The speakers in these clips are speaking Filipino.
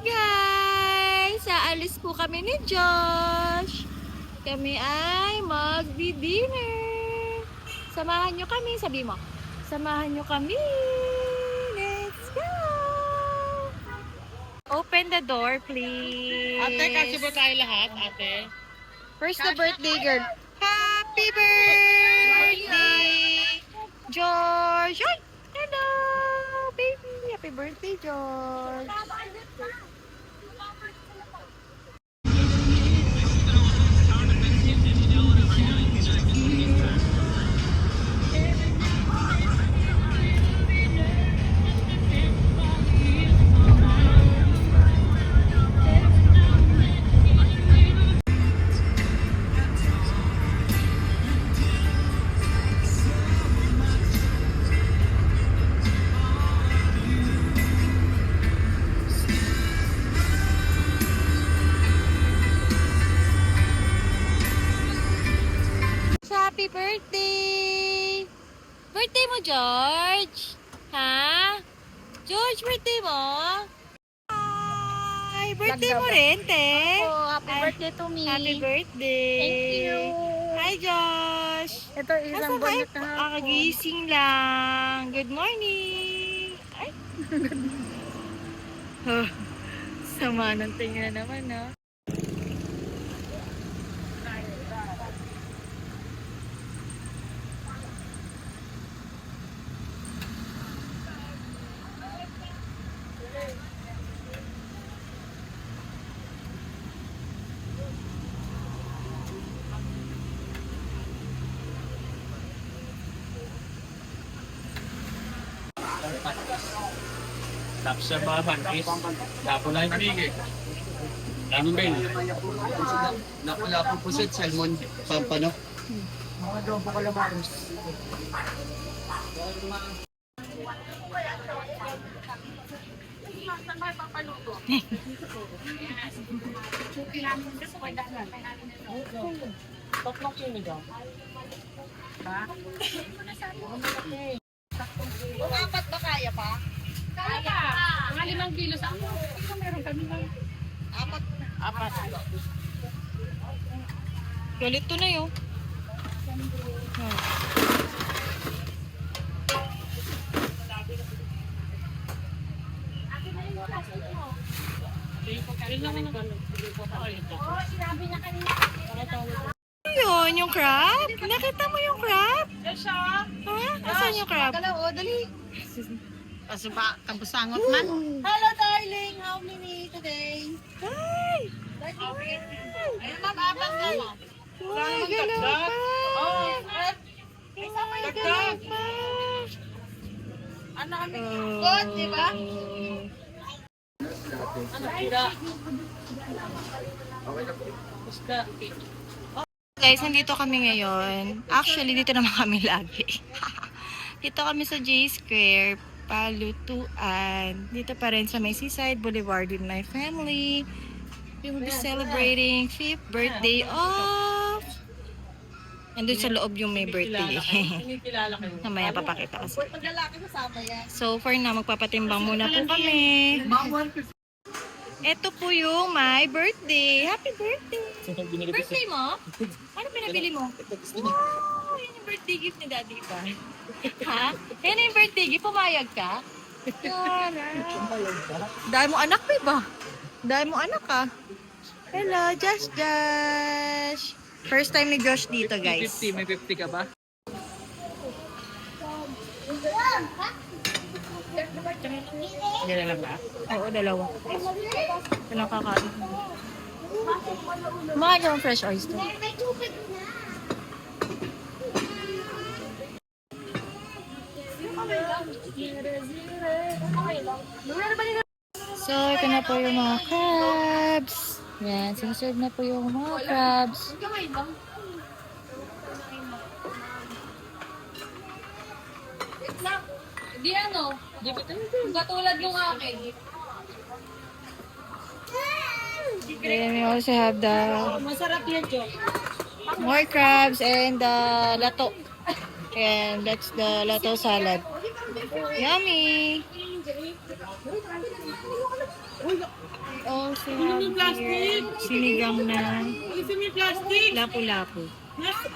Guys, aalis po kami ni Josh. Kami ay magdi-dinner. Samahan nyo kami, sabi mo. Samahan nyo kami. Let's go! Open the door, please. Ate, kasi ba tayo lahat, ate? First, the birthday girl. Happy birthday, George! Ay! Hello, baby! Happy birthday, George! Happy birthday! Birthday mo, George? Ha? George, birthday mo? Hi! Birthday mo rin, te? Happy birthday to me. Happy birthday! Thank you. Hi, Josh! Ito isang Nasa bonnet kayo? na hapon. Kagising lang. Good morning! Ay! Huh, sama ng tingin na naman, no? Tapos sa mga bankis, lapo lang yung bigay. Ano ba yun? Nakula po pusit, salmon, pampano. Mga adobo calamares. Tatlong kinigaw. Apat ba kaya pa? Kaya. Mga 5 kilos ako. Ito meron kami ng Apat. Galit to na yun. Oo, sinabi niya kanina. Yun, yung crab? Nakita mo yung crab? Yan siya. Ha? Asan yung crab? Dalaw, dali. Kasi ba, kabusangot man? Hello, darling. How many today? Ay! Ayun, ma'am, apat na lang. Ay, galaw pa! Oh, Ay, galaw pa! ano kami? Good, di ba? Guys, nandito kami ngayon. Actually, dito naman kami lagi. Dito kami sa J Square, Palutuan. Dito pa rin sa may Seaside Boulevard with my family. We will be celebrating 5th birthday of... Nandun sa loob yung may birthday. Kinikilala kayo. Mamaya papakita ko. Pag lalaki kasama yan. So, for now, magpapatimbang muna po kami. Ito po yung my birthday. Happy birthday! Birthday mo? Ano pinabili mo? Wow! Yan yung birthday gift ni Daddy ba? Ha? Yan yung birthday gift? Pumayag ka? Dahil mo anak, ba? Dahil mo anak ka. Hello, Josh. First time ni Josh dito, guys. 50, may 50 ka ba? Yan lang ba? Oo, dalawa. Ito lang kakain. Kumain ka ng fresh oyster. So, ito na po yung mga crabs. Yan, sinaserve na po yung mga crabs. Di ano, katulad nung akin. Then we also have the Masarap yan, Jo. more crabs and the lato. And that's the lato salad. Yummy! Oh, sinigang na Alisin mo yung plastic. lapu-lapu.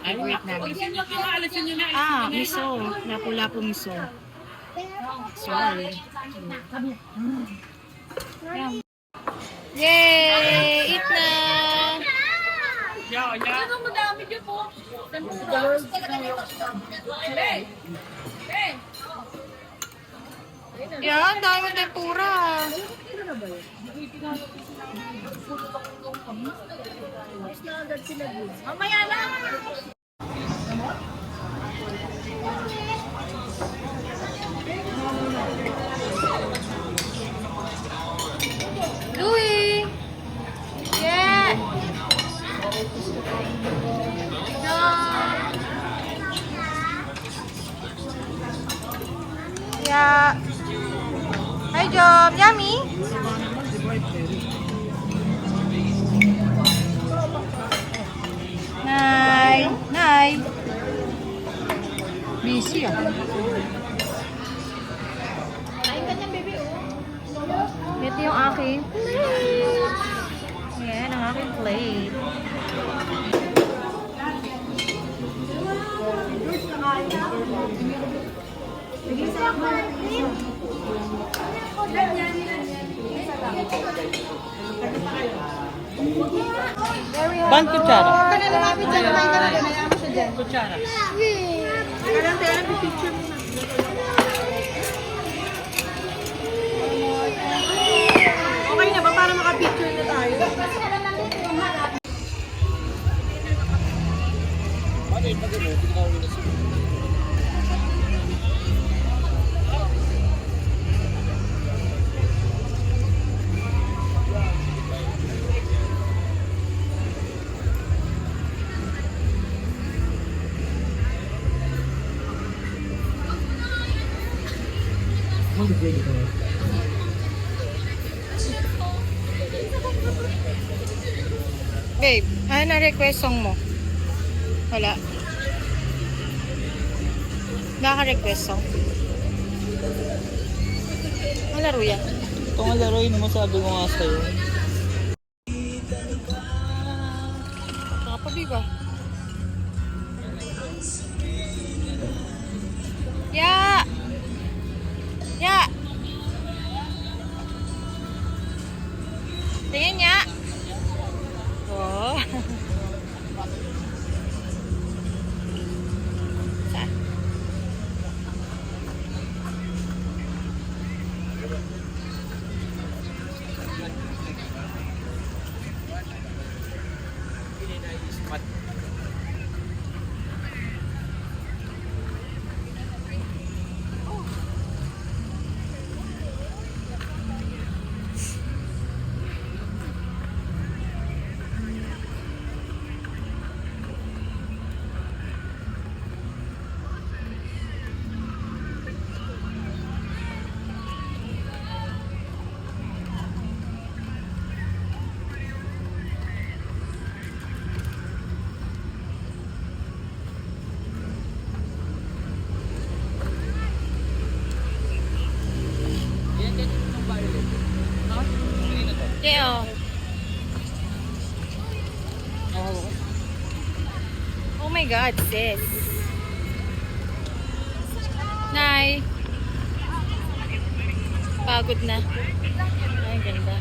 Ay, Wait na. Alisin nyo na, alisin nyo na. Miso. Lapu-lapu miso. Sorry. Yay! Eat na! Ano mo dami dyan po? Yan, dami mo tempura. Mamaya na. Louie! Yeah! Yeah. Hi, Jom. Yummy? Nay. Nay. Busy ah. Ito yung aking plate. Yan, ang aking plate. Ban kutsara. Kutsara. Okay na ba? Para makapicture na tayo. Babe, ano na request song mo? Wala. Naka-request song. Ang laro yan. Ito nga laro yun mo, sabi ko nga sa'yo. Nakapabi ba? Ya! Ya! Tingin niya! Oh. Saan? Yeah. Oh my God, sis. Nay. Pagod na. Ay, ganda.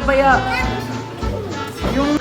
pabaya. Yung